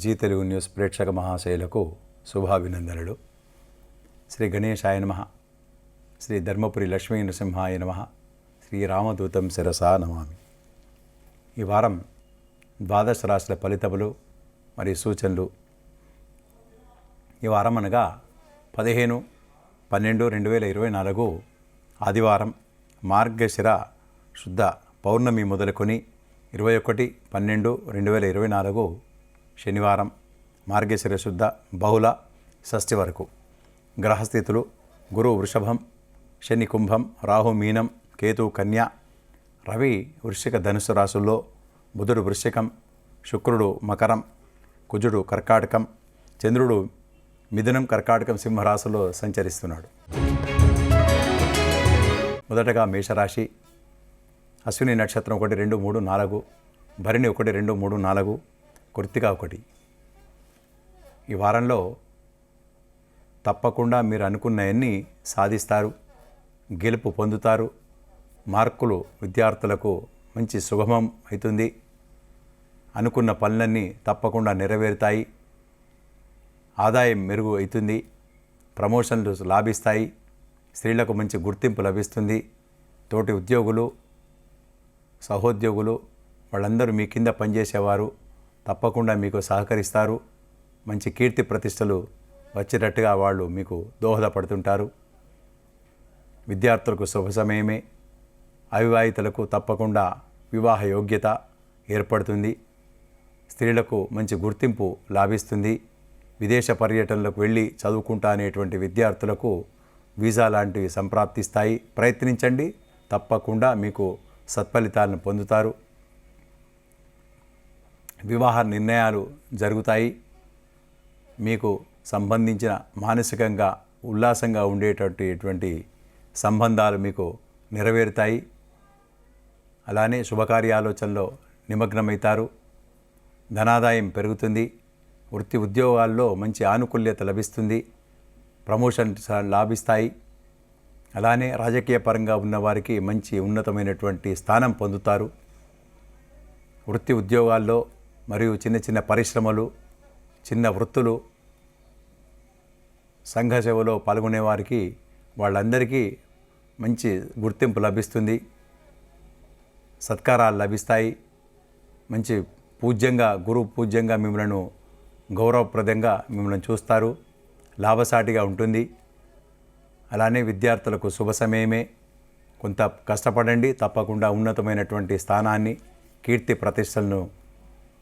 G Telugu news ప్రేక్షక మహాశయులకు శుభాభినందనలు. శ్రీ గణేశాయ నమః, శ్రీ ధర్మపురి లక్ష్మీ నృసింహాయ నమః, శ్రీ రామదూతం శిరసా నమామి. ఈ వారం ద్వాదశ రాశుల ఫలితములు మరియు సూచనలు. ఈ వారం అనగా 15/12/2024 ఆదివారం, మార్గశిర శుద్ధ పౌర్ణమి మొదలుకొని 21/12/2024 శనివారం, మార్గశిర శుద్ధ బహుళ షష్ఠి వరకు. గ్రహస్థితులు: గురు వృషభం, శని కుంభం, రాహు మీనం, కేతు కన్య, రవి వృశ్చిక ధనుసు రాశుల్లో, బుధుడు వృశ్చికం, శుక్రుడు మకరం, కుజుడు కర్కాటకం, చంద్రుడు మిథునం, కర్కాటకం, సింహరాశిలో సంచరిస్తున్నాడు. మొదటగా మేషరాశి. అశ్విని నక్షత్రం 1, 2, 3, 4, భరణి 1, 2, 3, 4, కృత్తిక 1. ఈ వారంలో తప్పకుండా మీరు అనుకున్నవన్నీ సాధిస్తారు, గెలుపు పొందుతారు. మార్కులు విద్యార్థులకు మంచి సుగమం అవుతుంది. అనుకున్న పనులన్నీ తప్పకుండా నెరవేరుతాయి. ఆదాయం మెరుగు అవుతుంది. ప్రమోషన్లు లాభిస్తాయి. స్త్రీలకు మంచి గుర్తింపు లభిస్తుంది. తోటి ఉద్యోగులు, సహోద్యోగులు వాళ్ళందరూ మీ కింద పనిచేసేవారు తప్పకుండా మీకు సహకరిస్తారు. మంచి కీర్తి ప్రతిష్టలు వచ్చేటట్టుగా వాళ్ళు మీకు దోహదపడుతుంటారు. విద్యార్థులకు శుభ సమయమే. అవివాహితులకు తప్పకుండా వివాహ యోగ్యత ఏర్పడుతుంది. స్త్రీలకు మంచి గుర్తింపు లాభిస్తుంది. విదేశ పర్యటనలకు వెళ్ళి చదువుకుంటా అనేటువంటి విద్యార్థులకు వీసా లాంటివి సంప్రాప్తిస్తాయి. ప్రయత్నించండి, తప్పకుండా మీకు సత్ఫలితాలను పొందుతారు. వివాహ నిర్ణయాలు జరుగుతాయి. మీకు సంబంధించిన మానసికంగా ఉల్లాసంగా ఉండేటటువంటి సంబంధాలు మీకు నెరవేరుతాయి. అలానే శుభకార్యాలోచనలో నిమగ్నమవుతారు. ధనాదాయం పెరుగుతుంది. వృత్తి ఉద్యోగాల్లో మంచి ఆనుకూల్యత లభిస్తుంది. ప్రమోషన్స్ లాభిస్తాయి. అలానే రాజకీయ పరంగా ఉన్నవారికి మంచి ఉన్నతమైనటువంటి స్థానం పొందుతారు. వృత్తి ఉద్యోగాల్లో మరియు చిన్న చిన్న పరిశ్రమలు, చిన్న వృత్తులు, సంఘ సేవలో పాల్గొనే వారికి వాళ్ళందరికీ మంచి గుర్తింపు లభిస్తుంది. సత్కారాలు లభిస్తాయి. మంచి పూజ్యంగా, గురు పూజ్యంగా మిమ్మల్ని గౌరవప్రదంగా మిమ్మల్ని చూస్తారు. లాభసాటిగా ఉంటుంది. అలానే విద్యార్థులకు శుభ సమయమే. కొంత కష్టపడండి, తప్పకుండా ఉన్నతమైనటువంటి స్థానాన్ని, కీర్తి ప్రతిష్టలను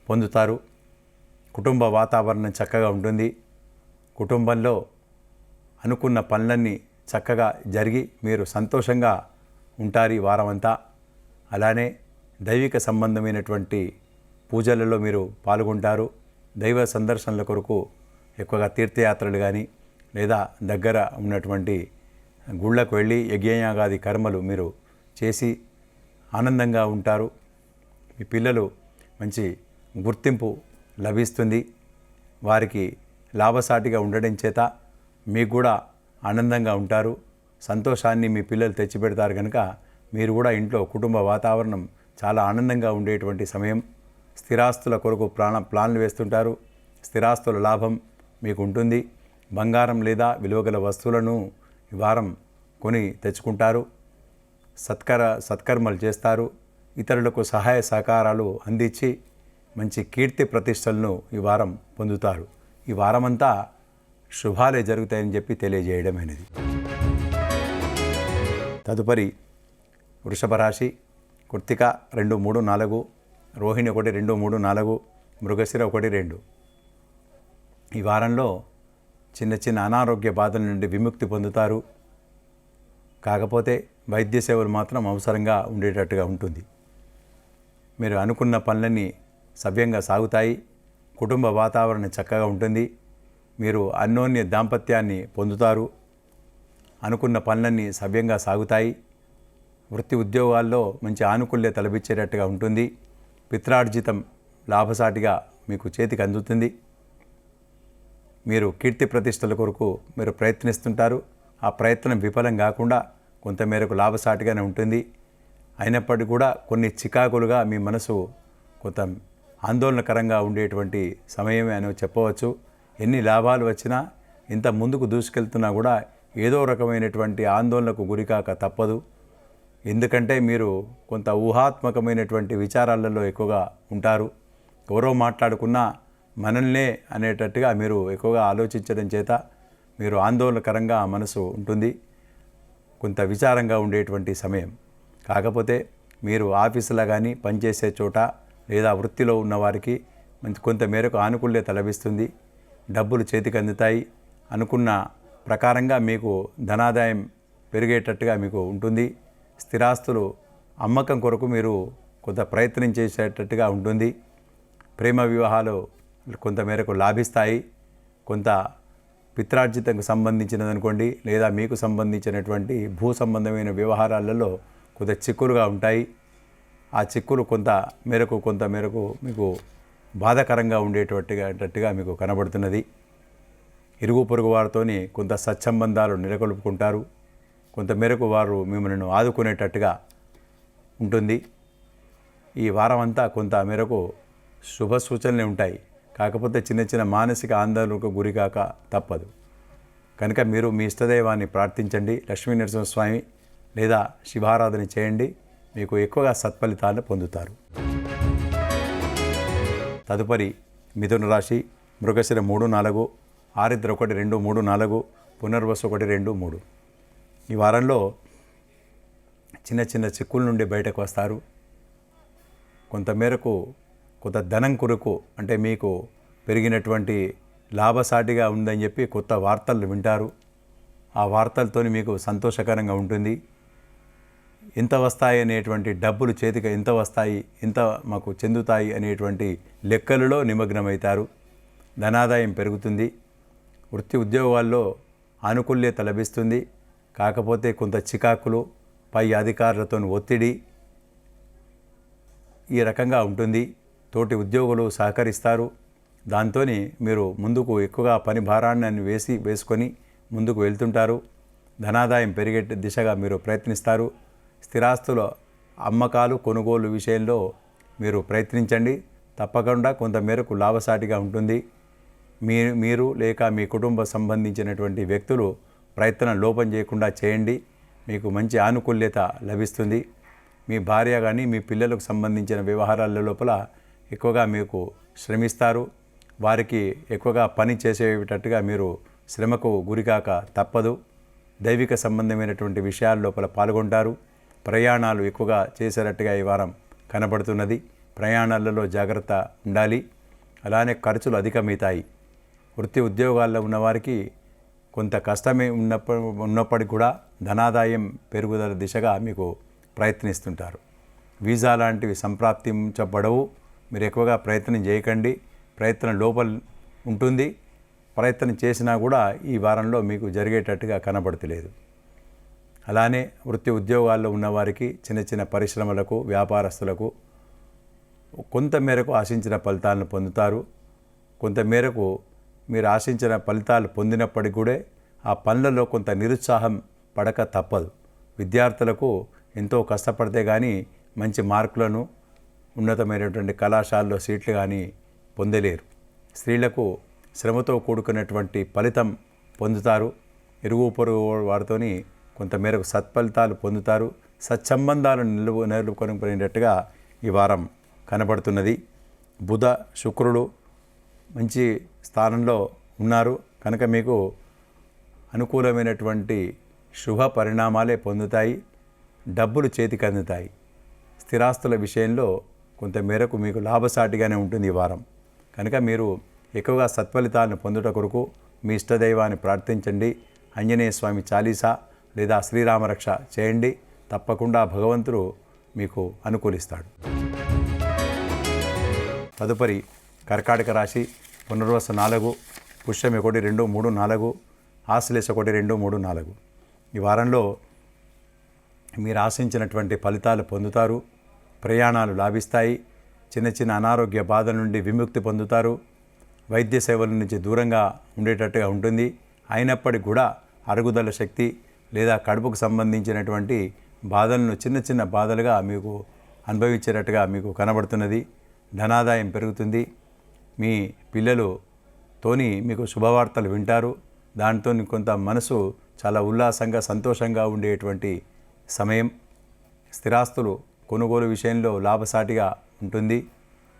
పొందుతారు. కుటుంబ వాతావరణం చక్కగా ఉంటుంది. కుటుంబంలో అనుకున్న పనులన్నీ చక్కగా జరిగి మీరు సంతోషంగా ఉంటారు ఈ వారమంతా. అలానే దైవిక సంబంధమైనటువంటి పూజలలో మీరు పాల్గొంటారు. దైవ సందర్శనల కొరకు ఎక్కువగా తీర్థయాత్రలు కానీ లేదా దగ్గర ఉన్నటువంటి గుళ్ళకు వెళ్ళి యజ్ఞయాగాది కర్మలు మీరు చేసి ఆనందంగా ఉంటారు. మీ పిల్లలు మంచి గుర్తింపు లభిస్తుంది. వారికి లాభసాటిగా ఉండడం చేత మీకు కూడా ఆనందంగా ఉంటారు. సంతోషాన్ని మీ పిల్లలు తెచ్చిపెడతారు కనుక మీరు కూడా ఇంట్లో కుటుంబ వాతావరణం చాలా ఆనందంగా ఉండేటువంటి సమయం. స్థిరాస్తుల కొరకు ప్లాన్లు వేస్తుంటారు. స్థిరాస్తుల లాభం మీకు ఉంటుంది. బంగారం లేదా విలువగల వస్తువులను ఈ వారం కొని తెచ్చుకుంటారు. సత్కర్మలు చేస్తారు. ఇతరులకు సహాయ సహకారాలు అందించి మంచి కీర్తి ప్రతిష్టలను ఈ వారం పొందుతారు. ఈ వారమంతా శుభాలే జరుగుతాయని చెప్పి తెలియజేయడమైనది. తదుపరి వృషభ రాశి. కృత్తిక 2, 3, 4, రోహిణి 1, 2, 3, 4, మృగశిర 1, 2. ఈ వారంలో చిన్న చిన్న అనారోగ్య బాధల నుండి విముక్తి పొందుతారు. కాకపోతే వైద్య సేవలు మాత్రం అవసరంగా ఉండేటట్టుగా ఉంటుంది. మీరు అనుకున్న పనులన్నీ సవ్యంగా సాగుతాయి. కుటుంబ వాతావరణం చక్కగా ఉంటుంది. మీరు అన్యోన్య దాంపత్యాన్ని పొందుతారు. అనుకున్న పనులన్నీ సవ్యంగా సాగుతాయి. వృత్తి ఉద్యోగాల్లో మంచి ఆనుకూల్యత లభించేటట్టుగా ఉంటుంది. పిత్రార్జితం లాభసాటిగా మీకు చేతికి అందుతుంది. మీరు కీర్తి ప్రతిష్టల కొరకు మీరు ప్రయత్నిస్తుంటారు. ఆ ప్రయత్నం విఫలం కాకుండా కొంతమేరకు లాభసాటిగానే ఉంటుంది. అయినప్పటికీ కూడా కొన్ని చికాకులుగా మీ మనసు కొంత ఆందోళనకరంగా ఉండేటువంటి సమయమే అని చెప్పవచ్చు. ఎన్ని లాభాలు వచ్చినా ఇంత ముందుకు దూసుకెళ్తున్నా కూడా ఏదో రకమైనటువంటి ఆందోళనకు గురికాక తప్పదు. ఎందుకంటే మీరు కొంత ఊహాత్మకమైనటువంటి విచారాలలో ఎక్కువగా ఉంటారు. ఎవరో మాట్లాడుకున్నా మనల్నే అనేటట్టుగా మీరు ఎక్కువగా ఆలోచించడం చేత మీరు ఆందోళనకరంగా మనసు ఉంటుంది. కొంత విచారంగా ఉండేటువంటి సమయం. కాకపోతే మీరు ఆఫీసులో కానీ పనిచేసే చోట లేదా వృత్తిలో ఉన్నవారికి కొంత మేరకు ఆనుకూల్యత లభిస్తుంది. డబ్బులు చేతికి అందుతాయి. అనుకున్న ప్రకారంగా మీకు ధనాదాయం పెరిగేటట్టుగా మీకు ఉంటుంది. స్థిరాస్తులు అమ్మకం కొరకు మీరు కొంత ప్రయత్నం చేసేటట్టుగా ఉంటుంది. ప్రేమ వివాహాలు కొంతమేరకు లాభిస్తాయి. కొంత పిత్రార్జితంకు సంబంధించినదనుకోండి లేదా మీకు సంబంధించినటువంటి భూ సంబంధమైన వ్యవహారాలలో కొంత చిక్కులుగా ఉంటాయి. ఆ చిక్కులు కొంత మేరకు మీకు బాధాకరంగా ఉండేటట్టుగా మీకు కనబడుతున్నది. ఇరుగు పొరుగు వారితోని కొంత సత్సంబంధాలు నెలకొల్పుకుంటారు. కొంతమేరకు వారు మిమ్మల్ని ఆదుకునేటట్టుగా ఉంటుంది. ఈ వారం అంతా కొంత మేరకు శుభ సూచనలు ఉంటాయి. కాకపోతే చిన్న చిన్న మానసిక ఆందోళనకు గురికాక తప్పదు. కనుక మీరు మీ ఇష్టదైవాన్ని ప్రార్థించండి. లక్ష్మీ నరసింహస్వామి లేదా శివారాధన చేయండి. మీకు ఎక్కువగా సత్ఫలితాలను పొందుతారు. తదుపరి మిథున రాశి. మృగశిర 3, 4, ఆరిద్ర 1, 2, 3, 4, పునర్వసు 1, 2, 3. ఈ వారంలో చిన్న చిన్న చిక్కుల నుండి బయటకు వస్తారు. కొంతమేరకు కొంత ధనం కొరకు అంటే మీకు పెరిగినటువంటి లాభసాటిగా ఉందని చెప్పి కొత్త వార్తలు వింటారు. ఆ వార్తలతో మీకు సంతోషకరంగా ఉంటుంది. ఎంత వస్తాయి అనేటువంటి డబ్బులు చేతికి ఎంత వస్తాయి, ఎంత మాకు చెందుతాయి అనేటువంటి లెక్కలలో నిమగ్నమవుతారు. ధనాదాయం పెరుగుతుంది. వృత్తి ఉద్యోగాల్లో ఆనుకూల్యత లభిస్తుంది. కాకపోతే కొంత చికాకులు, పై అధికారులతో ఒత్తిడి ఈ రకంగా ఉంటుంది. తోటి ఉద్యోగులు సహకరిస్తారు. దాంతో మీరు ముందుకు ఎక్కువగా పని భారాన్ని వేసుకొని ముందుకు వెళ్తుంటారు. ధనాదాయం పెరిగే దిశగా మీరు ప్రయత్నిస్తారు. స్థిరాస్తుల అమ్మకాలు కొనుగోలు విషయంలో మీరు ప్రయత్నించండి. తప్పకుండా కొంతమేరకు లాభసాటిగా ఉంటుంది. మీరు లేక మీ కుటుంబ సంబంధించినటువంటి వ్యక్తులు ప్రయత్నం లోపం చేయకుండా చేయండి. మీకు మంచి ఆనుకూల్యత లభిస్తుంది. మీ భార్య కానీ మీ పిల్లలకు సంబంధించిన వ్యవహారాల లోపల ఎక్కువగా మీకు శ్రమిస్తారు. వారికి ఎక్కువగా పని చేసేటట్టుగా మీరు శ్రమకు గురికాక తప్పదు. దైవిక సంబంధమైనటువంటి విషయాల లోపల పాల్గొంటారు. ప్రయాణాలు ఎక్కువగా చేసేటట్టుగా ఈ వారం కనబడుతున్నది. ప్రయాణాలలో జాగ్రత్త ఉండాలి. అలానే ఖర్చులు అధికమవుతాయి. వృత్తి ఉద్యోగాల్లో ఉన్నవారికి కొంత కష్టమే ఉన్నప్పటికీ కూడా ధనాదాయం పెరుగుదల దిశగా మీకు ప్రయత్నిస్తుంటారు. వీసా లాంటివి సంప్రాప్తించబడవు. మీరు ఎక్కువగా ప్రయత్నం చేయకండి. ప్రయత్నం లోపల ఉంటుంది. ప్రయత్నం చేసినా కూడా ఈ వారంలో మీకు జరిగేటట్టుగా కనబడతలేదు. అలానే వృత్తి ఉద్యోగాల్లో ఉన్నవారికి చిన్న చిన్న పరిశ్రమలకు వ్యాపారస్తులకు కొంతమేరకు ఆశించిన ఫలితాలను పొందుతారు. కొంతమేరకు మీరు ఆశించిన ఫలితాలు పొందినప్పటికీ కూడా ఆ పనులలో కొంత నిరుత్సాహం పడక తప్పదు. విద్యార్థులకు ఎంతో కష్టపడితే కానీ మంచి మార్కులను ఉన్నతమైనటువంటి కళాశాలలో సీట్లు కానీ పొందలేరు. స్త్రీలకు శ్రమతో కూడుకున్నటువంటి ఫలితం పొందుతారు. ఇరుగు పొరుగు వారితోని కొంతమేరకు సత్ఫలితాలు పొందుతారు. సత్సంబంధాలను నిలుపుకొనిపోయినట్టుగా ఈ వారం కనబడుతున్నది. బుధ శుక్రుడు మంచి స్థానంలో ఉన్నారు కనుక మీకు అనుకూలమైనటువంటి శుభ పరిణామాలే పొందుతాయి. డబ్బులు చేతికి అందుతాయి. స్థిరాస్తుల విషయంలో కొంతమేరకు మీకు లాభసాటిగానే ఉంటుంది ఈ వారం. కనుక మీరు ఎక్కువగా సత్ఫలితాలను పొందుట కొరకు మీ ఇష్టదైవాన్ని ప్రార్థించండి. ఆంజనేయ స్వామి చాలీసా లేదా శ్రీరామరక్ష చేయండి. తప్పకుండా భగవంతుడు మీకు అనుకూలిస్తాడు. తదుపరి కర్కాటక రాశి. పునర్వసు 4, పుష్యమి 1, 2, 3, 4, ఆశ్లేష 1, 2, 3, 4. ఈ వారంలో మీరు ఆశించినటువంటి ఫలితాలు పొందుతారు. ప్రయాణాలు లాభిస్తాయి. చిన్న చిన్న అనారోగ్య బాధల నుండి విముక్తి పొందుతారు. వైద్య సేవల నుంచి దూరంగా ఉండేటట్టుగా ఉంటుంది. అయినప్పటికీ కూడా అరుగుదల శక్తి లేదా కడుపుకు సంబంధించినటువంటి బాధలను చిన్న చిన్న బాధలుగా మీకు అనుభవించేటట్టుగా మీకు కనబడుతున్నది. ధనాదాయం పెరుగుతుంది. మీ పిల్లలతోని మీకు శుభవార్తలు వింటారు. దాంతో కొంత మనసు చాలా ఉల్లాసంగా సంతోషంగా ఉండేటువంటి సమయం. స్థిరాస్తులు కొనుగోలు విషయంలో లాభసాటిగా ఉంటుంది.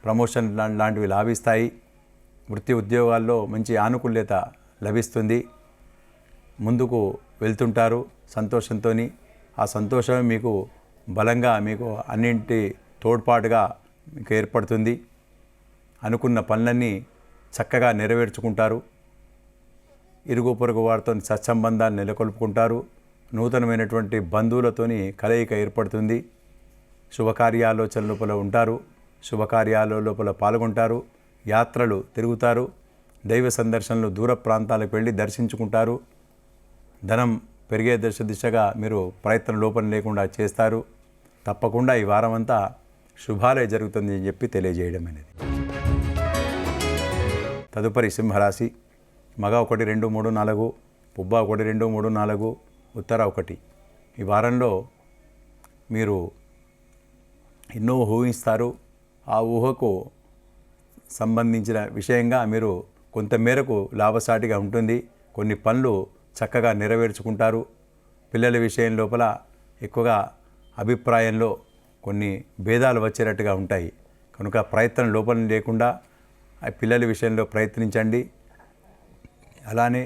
ప్రమోషన్ లాంటివి లాభిస్తాయి. వృత్తి ఉద్యోగాల్లో మంచి ఆనుకూల్యత లభిస్తుంది. ముందుకు వెళ్తుంటారు సంతోషంతో. ఆ సంతోషమే మీకు బలంగా మీకు అన్నింటి తోడ్పాటుగా మీకు ఏర్పడుతుంది. అనుకున్న పనులన్నీ చక్కగా నెరవేర్చుకుంటారు. ఇరుగు పొరుగు వారితో సత్సంబంధాలు నెలకొల్పుకుంటారు. నూతనమైనటువంటి బంధువులతోని కలయిక ఏర్పడుతుంది. శుభకార్యాలోచన లోపల ఉంటారు. శుభకార్యాల లోపల పాల్గొంటారు. యాత్రలు తిరుగుతారు. దైవ సందర్శనలు దూర ప్రాంతాలకు వెళ్ళి దర్శించుకుంటారు. ధనం పెరిగే దిశగా మీరు ప్రయత్నం లోపం లేకుండా చేస్తారు. తప్పకుండా ఈ వారం అంతా శుభాలే జరుగుతుంది అని చెప్పి తెలియజేయడం అనేది. తదుపరి సింహరాశి. మగ 1, 2, 3, 4, పుబ్బ 1, 2, 3, 4, ఉత్తర 1. ఈ వారంలో మీరు ఎన్నో ఊహిస్తారు. ఆ ఊహకు సంబంధించిన విషయంగా మీరు కొంతమేరకు లాభసాటిగా ఉంటుంది. కొన్ని పనులు చక్కగా నెరవేర్చుకుంటారు. పిల్లల విషయం లోపల ఎక్కువగా అభిప్రాయంలో కొన్ని భేదాలు వచ్చేటట్టుగా ఉంటాయి. కనుక ప్రయత్నం లోపం లేకుండా ఆ పిల్లల విషయంలో ప్రయత్నించండి. అలానే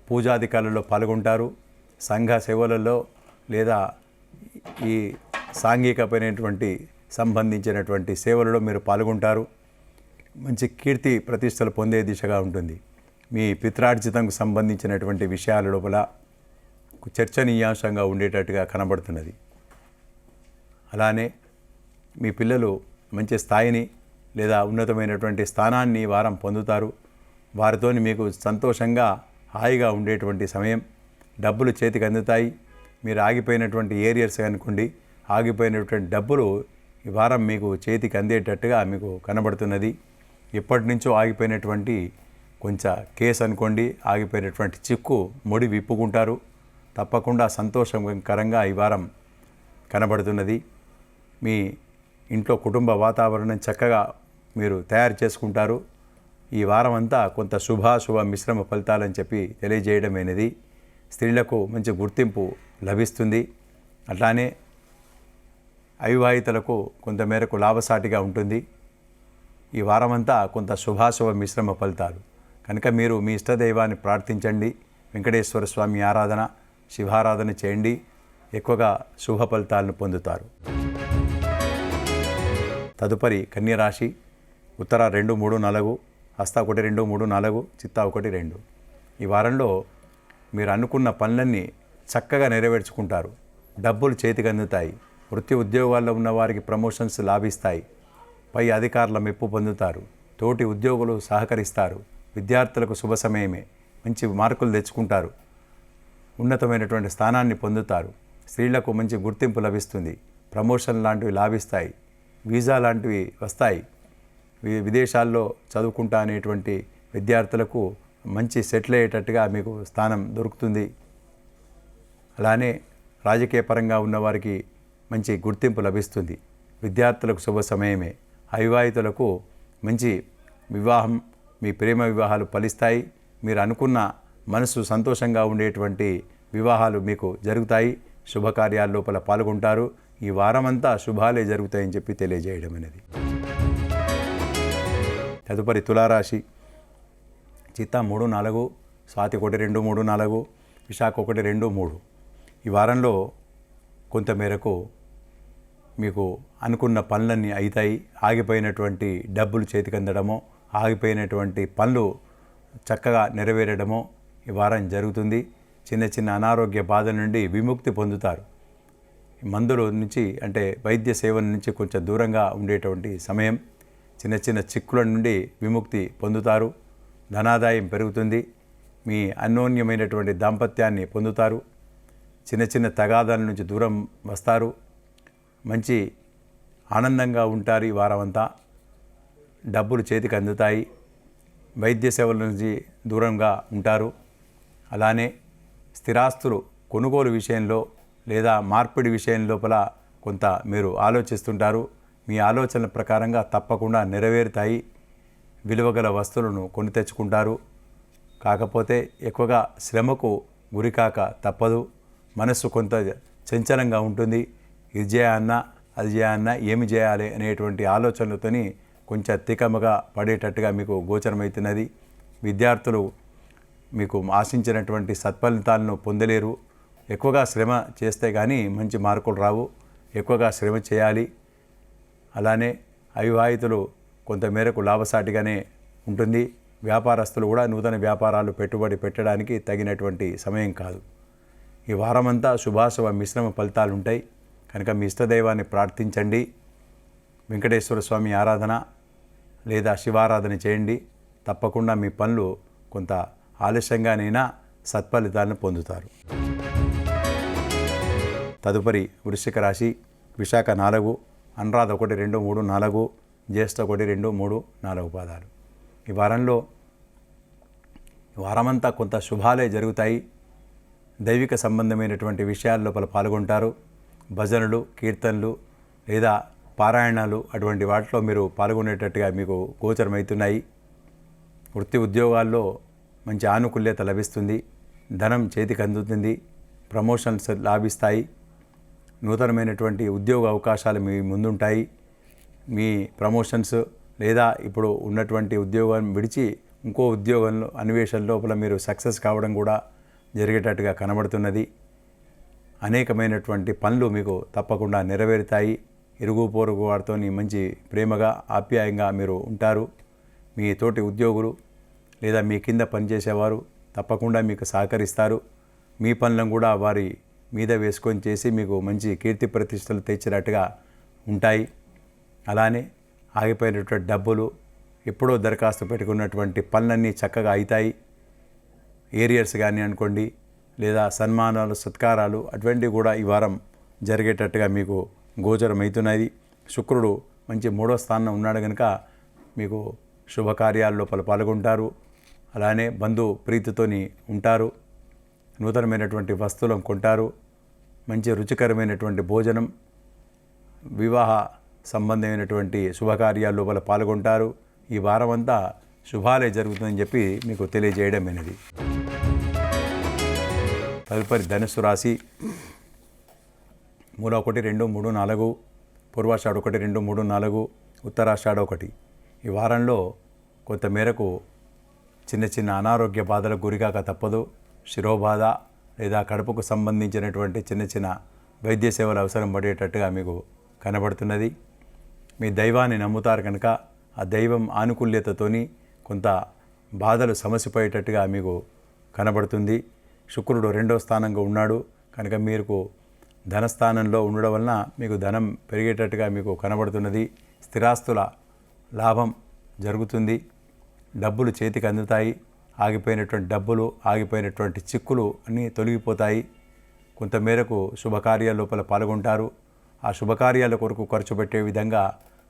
పూజాధికారులలో పాల్గొంటారు. సంఘ సేవలలో లేదా ఈ సాంఘికమైనటువంటి సంబంధించినటువంటి సేవలలో మీరు పాల్గొంటారు. మంచి కీర్తి ప్రతిష్టలు పొందే దిశగా ఉంటుంది. మీ పిత్రార్జితంకు సంబంధించినటువంటి విషయాల లోపల చర్చనీయాంశంగా ఉండేటట్టుగా కనబడుతున్నది. అలానే మీ పిల్లలు మంచి స్థాయిని లేదా ఉన్నతమైనటువంటి స్థానాన్ని వారం పొందుతారు. వారితోని మీకు సంతోషంగా హాయిగా ఉండేటువంటి సమయం. డబ్బులు చేతికి అందుతాయి. మీరు ఆగిపోయినటువంటి ఏరియర్స్ అనుకోండి, ఆగిపోయినటువంటి డబ్బులు ఈ వారం మీకు చేతికి అందేటట్టుగా మీకు కనబడుతున్నది. ఎప్పటి నుంచో ఆగిపోయినటువంటి కొంచెం కేసు అనుకోండి, ఆగిపోయినటువంటి చిక్కు ముడి విప్పుకుంటారు. తప్పకుండా సంతోషకరంగా ఈ వారం కనబడుతున్నది. మీ ఇంట్లో కుటుంబ వాతావరణం చక్కగా మీరు తయారు చేసుకుంటారు. ఈ వారం అంతా కొంత శుభాశుభ మిశ్రమ ఫలితాలని చెప్పి తెలియజేయడమైనది. స్త్రీలకు మంచి గుర్తింపు లభిస్తుంది. అట్లానే అవివాహితులకు కొంతమేరకు లాభసాటిగా ఉంటుంది. ఈ వారమంతా కొంత శుభాశుభ మిశ్రమ ఫలితాలు. కనుక మీరు మీ ఇష్టదైవాన్ని ప్రార్థించండి. వెంకటేశ్వర స్వామి ఆరాధన, శివారాధన చేయండి. ఎక్కువగా శుభ ఫలితాలను పొందుతారు. తదుపరి కన్యరాశి. ఉత్తర 2, 3, 4, హస్త 1, 2, 3, 4, చిత్త 1, 2. ఈ వారంలో మీరు అనుకున్న పనులన్నీ చక్కగా నెరవేర్చుకుంటారు. డబ్బులు చేతికి అందుతాయి. వృత్తి ఉద్యోగాల్లో ఉన్న వారికి ప్రమోషన్స్ లాభిస్తాయి. పై అధికారుల మెప్పు పొందుతారు. తోటి ఉద్యోగులు సహకరిస్తారు. విద్యార్థులకు శుభ సమయమే. మంచి మార్కులు తెచ్చుకుంటారు. ఉన్నతమైనటువంటి స్థానాన్ని పొందుతారు. స్త్రీలకు మంచి గుర్తింపు లభిస్తుంది. ప్రమోషన్ లాంటివి లాభిస్తాయి. వీసా లాంటివి వస్తాయి. విదేశాల్లో చదువుకుంటా అనేటువంటి విద్యార్థులకు మంచి సెటిల్ అయ్యేటట్టుగా మీకు స్థానం దొరుకుతుంది. అలానే రాజకీయ పరంగా ఉన్నవారికి మంచి గుర్తింపు లభిస్తుంది. విద్యార్థులకు శుభ సమయమే. అవివాహితులకు మంచి వివాహం, మీ ప్రేమ వివాహాలు ఫలిస్తాయి. మీరు అనుకున్న మనసు సంతోషంగా ఉండేటువంటి వివాహాలు మీకు జరుగుతాయి. శుభకార్యాల లోపల పాల్గొంటారు. ఈ వారమంతా శుభాలే జరుగుతాయని చెప్పి తెలియజేయడం అనేది. తదుపరి తులారాశి. చిత్త 3, 4, స్వాతి 1, 2, 3, 4, విశాఖ 1, 2, 3. ఈ వారంలో కొంతమేరకు మీకు అనుకున్న పనులన్నీ అవుతాయి. ఆగిపోయినటువంటి డబ్బులు చేతికి అందడమో, ఆగిపోయినటువంటి పనులు చక్కగా నెరవేరడమో ఈ వారం జరుగుతుంది. చిన్న చిన్న అనారోగ్య బాధల నుండి విముక్తి పొందుతారు. మందుల నుంచి అంటే వైద్య సేవల నుంచి కొంచెం దూరంగా ఉండేటువంటి సమయం. చిన్న చిన్న చిక్కుల నుండి విముక్తి పొందుతారు. ధనాదాయం పెరుగుతుంది. మీ అన్యోన్యమైనటువంటి దాంపత్యాన్ని పొందుతారు. చిన్న చిన్న తగాదాల నుంచి దూరం వస్తారు. మంచి ఆనందంగా ఉంటారు. ఈ వారం అంతా డబ్బులు చేతికి అందుతాయి. వైద్య సేవల నుంచి దూరంగా ఉంటారు. అలానే స్థిరాస్తులు కొనుగోలు విషయంలో లేదా మార్పిడి విషయం లోపల కొంత మీరు ఆలోచిస్తుంటారు. మీ ఆలోచనల ప్రకారంగా తప్పకుండా నెరవేరుతాయి. విలువగల వస్తువులను కొని తెచ్చుకుంటారు. కాకపోతే ఎక్కువగా శ్రమకు గురికాక తప్పదు. మనస్సు కొంత చంచలంగా ఉంటుంది. ఇది చేయాలన్నా అది చేయాలన్నా ఏమి చేయాలి అనేటువంటి ఆలోచనలతోని కొంచెం తికమగా పడేటట్టుగా మీకు గోచరమవుతున్నది. విద్యార్థులు మీకు ఆశించినటువంటి సత్ఫలితాలను పొందలేరు. ఎక్కువగా శ్రమ చేస్తే కానీ మంచి మార్కులు రావు. ఎక్కువగా శ్రమ చేయాలి. అలానే అవివాహితులు కొంతమేరకు లాభసాటిగానే ఉంటుంది. వ్యాపారస్తులు కూడా నూతన వ్యాపారాలు పెట్టుబడి పెట్టడానికి తగినటువంటి సమయం కాదు. ఈ వారమంతా శుభాశుభ మిశ్రమ ఫలితాలు ఉంటాయి. కనుక మీ ఇష్టదైవాన్ని ప్రార్థించండి. వెంకటేశ్వర స్వామి ఆరాధన లేదా శివారాధన చేయండి. తప్పకుండా మీ పనులు కొంత ఆలస్యంగానైనా సత్ఫలితాలను పొందుతారు. తదుపరి వృశ్చిక రాశి. విశాఖ 4, అనురాధ 1, 2, 3, 4, జ్యేష్ఠ 1, 2, 3, 4 పాదాలు. ఈ వారమంతా కొంత శుభాలే జరుగుతాయి. దైవిక సంబంధమైనటువంటి విషయాల లోపల పాల్గొంటారు. భజనలు, కీర్తనలు లేదా పారాయణాలు అటువంటి వాటిలో మీరు పాల్గొనేటట్టుగా మీకు గోచరమవుతున్నాయి. వృత్తి ఉద్యోగాల్లో మంచి ఆనుకూల్యత లభిస్తుంది. ధనం చేతికి అందుతుంది. ప్రమోషన్స్ లాభిస్తాయి. నూతనమైనటువంటి ఉద్యోగ అవకాశాలు మీ ముందుంటాయి. మీ ప్రమోషన్స్ లేదా ఇప్పుడు ఉన్నటువంటి ఉద్యోగం విడిచి ఇంకో ఉద్యోగంలో అన్వేషణ లోపల మీరు సక్సెస్ కావడం కూడా జరిగేటట్టుగా కనబడుతున్నది. అనేకమైనటువంటి పనులు మీకు తప్పకుండా నెరవేరుతాయి. ఇరుగు పొరుగు వారితో మంచి ప్రేమగా ఆప్యాయంగా మీరు ఉంటారు. మీ తోటి ఉద్యోగులు లేదా మీ కింద పనిచేసేవారు తప్పకుండా మీకు సహకరిస్తారు. మీ పనులను కూడా వారి మీద వేసుకొని చేసి మీకు మంచి కీర్తి ప్రతిష్టలు తెచ్చినట్టుగా ఉంటాయి. అలానే ఆగిపోయినటువంటి డబ్బులు, ఎప్పుడో దరఖాస్తు పెట్టుకున్నటువంటి పనులన్నీ చక్కగా అవుతాయి. ఏరియర్స్ కానీ అనుకోండి లేదా సన్మానాలు, సత్కారాలు అటువంటివి కూడా ఈ వారం జరిగేటట్టుగా మీకు గోచరమవుతున్నది. శుక్రుడు మంచి 3వ స్థానంలో ఉన్నాడు కనుక మీకు శుభకార్యాల లోపల పాల్గొంటారు. అలానే బంధు ప్రీతితోని ఉంటారు. నూతనమైనటువంటి వస్తువులను కొంటారు. మంచి రుచికరమైనటువంటి భోజనం, వివాహ సంబంధమైనటువంటి శుభకార్యాల లోపల పాల్గొంటారు. ఈ వారమంతా శుభాలే జరుగుతుందని చెప్పి మీకు తెలియజేయడమైనది. తదుపరి ధనుస్సు రాశి. మూల 1, 2, 3, 4, పూర్వాషాఢ 1, 2, 3, 4, ఉత్తరాషాఢ 1. ఈ వారంలో కొంతమేరకు చిన్న చిన్న అనారోగ్య బాధలకు గురికాక తప్పదు. శిరోబాధ లేదా కడుపుకు సంబంధించినటువంటి చిన్న చిన్న వైద్య సేవలు అవసరం పడేటట్టుగా మీకు కనబడుతున్నది. మీ దైవాన్ని నమ్ముతారు కనుక ఆ దైవం ఆనుకూల్యతతోని కొంత బాధలు సమసిపోయేటట్టుగా మీకు కనబడుతుంది. శుక్రుడు 2వ స్థానంగా ఉన్నాడు కనుక మీకు ధనస్థానంలో ఉండడం వలన మీకు ధనం పెరిగేటట్టుగా మీకు కనబడుతున్నది. స్థిరాస్తుల లాభం జరుగుతుంది. డబ్బులు చేతికి అందుతాయి. ఆగిపోయినటువంటి డబ్బులు, ఆగిపోయినటువంటి చిక్కులు అన్నీ తొలగిపోతాయి. కొంతమేరకు శుభకార్యాల లోపల పాల్గొంటారు. ఆ శుభకార్యాల కొరకు ఖర్చు పెట్టే విధంగా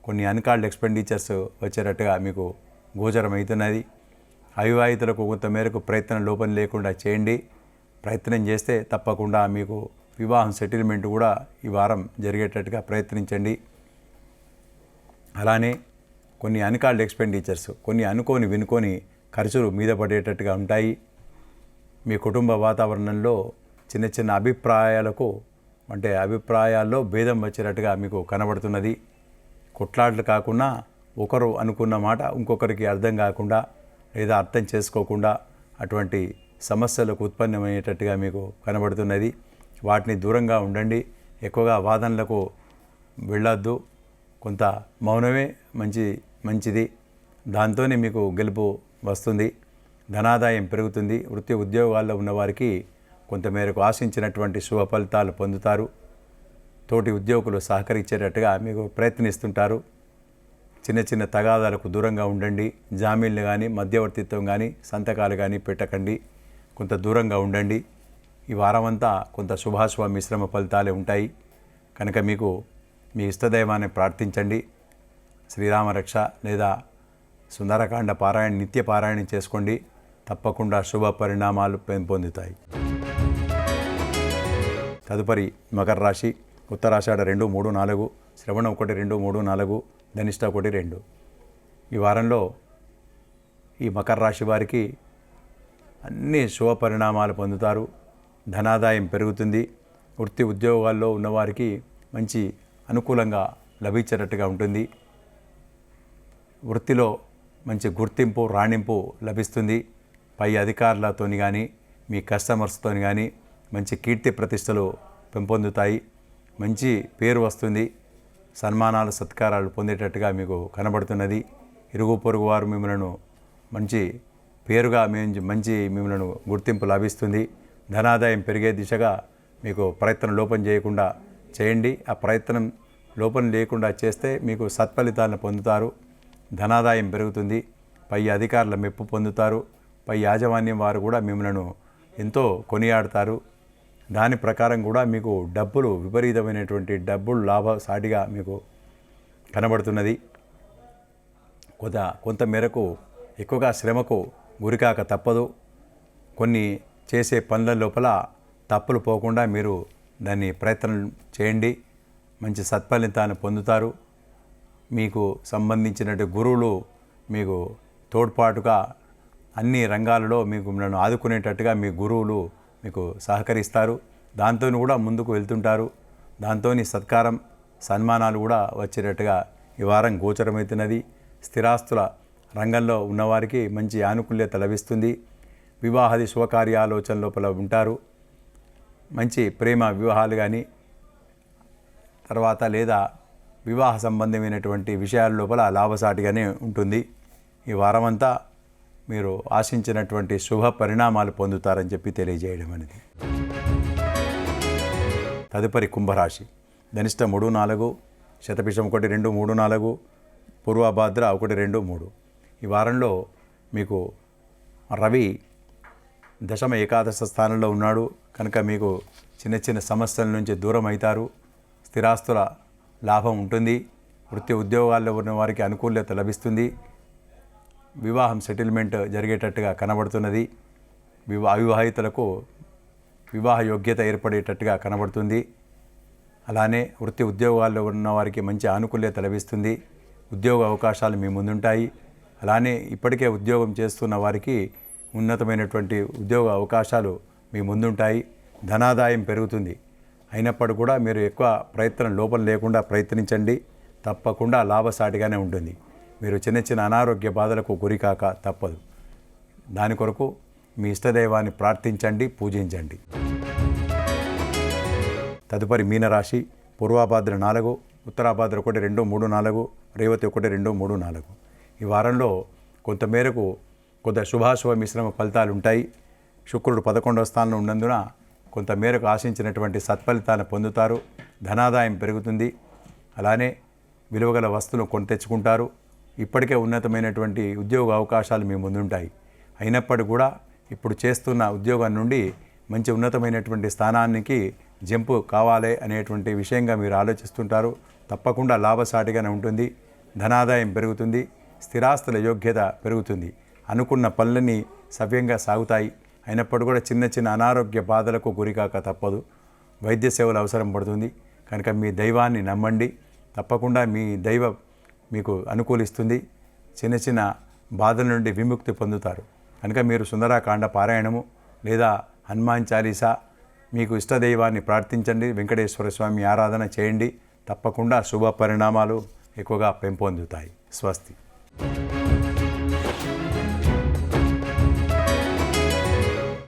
కొన్ని అన్కాల్డ్ ఎక్స్పెండిచర్స్ వచ్చేటట్టుగా మీకు గోచరమవుతున్నది. అవివాహితులకు కొంతమేరకు ప్రయత్నం లోపం లేకుండా చేయండి. ప్రయత్నం చేస్తే తప్పకుండా మీకు వివాహం సెటిల్మెంట్ కూడా ఈ వారం జరిగేటట్టుగా ప్రయత్నించండి. అలానే కొన్ని అన్కాల్డ్ ఎక్స్పెండిచర్స్, కొన్ని అనుకోని వినుకొని ఖర్చులు మీద పడేటట్టుగా ఉంటాయి. మీ కుటుంబ వాతావరణంలో చిన్న చిన్న అభిప్రాయాల్లో భేదం వచ్చేటట్టుగా మీకు కనబడుతున్నది. కొట్లాటలు కాకుండా ఒకరు అనుకున్న మాట ఇంకొకరికి అర్థం కాకుండా లేదా అర్థం చేసుకోకుండా అటువంటి సమస్యలకు ఉత్పన్నమయ్యేటట్టుగా మీకు కనబడుతున్నది. వాటిని దూరంగా ఉండండి. ఎక్కువగా వాదనలకు వెళ్ళొద్దు. కొంత మౌనమే మంచిది. దాంతోనే మీకు గెలుపు వస్తుంది. ధనాదాయం పెరుగుతుంది. వృత్తి ఉద్యోగాల్లో ఉన్నవారికి కొంతమేరకు ఆశించినటువంటి శుభ ఫలితాలు పొందుతారు. తోటి ఉద్యోగులు సహకరించేటట్టుగా మీకు ప్రయత్నిస్తుంటారు. చిన్న చిన్న తగాదాలకు దూరంగా ఉండండి. జామీన్లు కానీ, మధ్యవర్తిత్వం కానీ, సంతకాలు కానీ పెట్టకండి. కొంత దూరంగా ఉండండి. ఈ వారమంతా కొంత శుభాశుభ మిశ్రమ ఫలితాలే ఉంటాయి కనుక మీకు మీ ఇష్టదైవాన్ని ప్రార్థించండి. శ్రీరామరక్ష లేదా సుందరకాండ పారాయణ నిత్య పారాయణం చేసుకోండి. తప్పకుండా శుభ పరిణామాలు పొందుతాయి. తదుపరి మకర రాశి. ఉత్తరాషాఢ 2, 3, 4, శ్రవణ 1 2 3 4 ధనిష్ట 1 2. ఈ వారంలో ఈ మకర రాశి వారికి అన్ని శుభ పరిణామాలు పొందుతారు. ధనాదాయం పెరుగుతుంది. వృత్తి ఉద్యోగాల్లో ఉన్నవారికి మంచి అనుకూలంగా లభించేటట్టుగా ఉంటుంది. వృత్తిలో మంచి గుర్తింపు రాణింపు లభిస్తుంది. పై అధికారులతోని కానీ మీ కస్టమర్స్తోని కానీ మంచి కీర్తి ప్రతిష్టలు పెంపొందుతాయి. మంచి పేరు వస్తుంది. సన్మానాలు సత్కారాలు పొందేటట్టుగా మీకు కనబడుతున్నది. ఇరుగు పొరుగు వారు మిమ్మల్ని మంచి పేరుగా మంచి మిమ్మల్ని గుర్తింపు లభిస్తుంది. ధనాదాయం పెరిగే దిశగా మీకు ప్రయత్నం లోపం చేయకుండా చేయండి. ఆ ప్రయత్నం లోపం లేకుండా చేస్తే మీకు సత్ఫలితాలను పొందుతారు. ధనాదాయం పెరుగుతుంది. పై అధికారుల మెప్పు పొందుతారు. పై యాజమాన్యం వారు కూడా మిమ్మల్ని ఎంతో కొనియాడతారు. దాని ప్రకారం కూడా మీకు డబ్బులు విపరీతమైనటువంటి డబ్బులు లాభసాటిగా మీకు కనబడుతున్నది. కొంత మేరకు ఎక్కువగా శ్రమకు గురికాక తప్పదు. కొన్ని చేసే పనుల లోపల తప్పులు పోకుండా మీరు దాన్ని ప్రయత్నం చేయండి. మంచి సత్ఫలితాన్ని పొందుతారు. మీకు సంబంధించినటువంటి గురువులు మీకు తోడ్పాటుగా అన్ని రంగాలలో మీకు మిమ్మల్ని ఆదుకునేటట్టుగా మీ గురువులు మీకు సహకరిస్తారు. దాంతో కూడా ముందుకు వెళ్తుంటారు. దాంతో సత్కారం సన్మానాలు కూడా వచ్చేటట్టుగా ఈ వారం గోచరమవుతున్నది. స్థిరాస్తుల రంగంలో ఉన్నవారికి మంచి ఆనుకూల్యత లభిస్తుంది. వివాహాది శుభకార్యాలోచన లోపల ఉంటారు. మంచి ప్రేమ వివాహాలు కానీ తర్వాత లేదా వివాహ సంబంధమైనటువంటి విషయాల లోపల లాభసాటిగానే ఉంటుంది. ఈ వారమంతా మీరు ఆశించినటువంటి శుభ పరిణామాలు పొందుతారని చెప్పి తెలియజేయడం అనేది. తదుపరి కుంభరాశి. ధనిష్ట 3 4, శతభిషం 1 2 3 4, పూర్వభాద్ర 1 2 3. ఈ వారంలో మీకు రవి దశమ ఏకాదశ స్థానంలో ఉన్నాడు కనుక మీకు చిన్న చిన్న సమస్యల నుంచి దూరం అవుతారు. స్థిరాస్తుల లాభం ఉంటుంది. వృత్తి ఉద్యోగాల్లో ఉన్న వారికి అనుకూలత లభిస్తుంది. వివాహం సెటిల్మెంట్ జరిగేటట్టుగా కనబడుతున్నది. అవివాహితులకు వివాహ యోగ్యత ఏర్పడేటట్టుగా కనబడుతుంది. అలానే వృత్తి ఉద్యోగాల్లో ఉన్న వారికి మంచి ఆనుకూల్యత లభిస్తుంది. ఉద్యోగ అవకాశాలు మీ ముందుంటాయి. అలానే ఇప్పటికే ఉద్యోగం చేస్తున్న వారికి ఉన్నతమైనటువంటి ఉద్యోగ అవకాశాలు మీ ముందుంటాయి. ధనాదాయం పెరుగుతుంది. అయినప్పుడు కూడా మీరు ఎక్కువ ప్రయత్నం లోపం లేకుండా ప్రయత్నించండి. తప్పకుండా లాభసాటిగానే ఉంటుంది. మీరు చిన్న చిన్న అనారోగ్య బాధలకు గురికాక తప్పదు. దాని కొరకు మీ ఇష్టదైవాన్ని ప్రార్థించండి, పూజించండి. తదుపరి మీనరాశి. పూర్వభాద్ర 4, ఉత్తరాభాద్ర 1 2 3 4, రేవతి 1 2 3 4. ఈ వారంలో కొంతమేరకు శుభాశుభ మిశ్రమ ఫలితాలు ఉంటాయి. శుక్రుడు 11వ స్థానంలో ఉన్నందున కొంతమేరకు ఆశించినటువంటి సత్ఫలితాన్ని పొందుతారు. ధనాదాయం పెరుగుతుంది. అలానే విలువగల వస్తువులు కొని తెచ్చుకుంటారు. ఇప్పటికే ఉన్నతమైనటువంటి ఉద్యోగ అవకాశాలు మీ ముందుంటాయి. అయినప్పటికీ కూడా ఇప్పుడు చేస్తున్న ఉద్యోగం నుండి మంచి ఉన్నతమైనటువంటి స్థానానికి జంపు కావాలి అనేటువంటి విషయంగా మీరు ఆలోచిస్తుంటారు. తప్పకుండా లాభసాటిగానే ఉంటుంది. ధనాదాయం పెరుగుతుంది. స్థిరాస్తుల యోగ్యత పెరుగుతుంది. అనుకున్న పనులన్నీ సవ్యంగా సాగుతాయి. అయినప్పుడు కూడా చిన్న చిన్న అనారోగ్య బాధలకు గురికాక తప్పదు. వైద్య సేవలు అవసరం పడుతుంది కనుక మీ దైవాన్ని నమ్మండి. తప్పకుండా మీ దైవం మీకు అనుకూలిస్తుంది. చిన్న చిన్న బాధల నుండి విముక్తి పొందుతారు. కనుక మీరు సుందరాకాండ పారాయణము లేదా హనుమాన్ చాలీసా మీకు ఇష్టదైవాన్ని ప్రార్థించండి. వెంకటేశ్వర స్వామి ఆరాధన చేయండి. తప్పకుండా శుభ పరిణామాలు ఎక్కువగా పెంపొందుతాయి. స్వస్తి.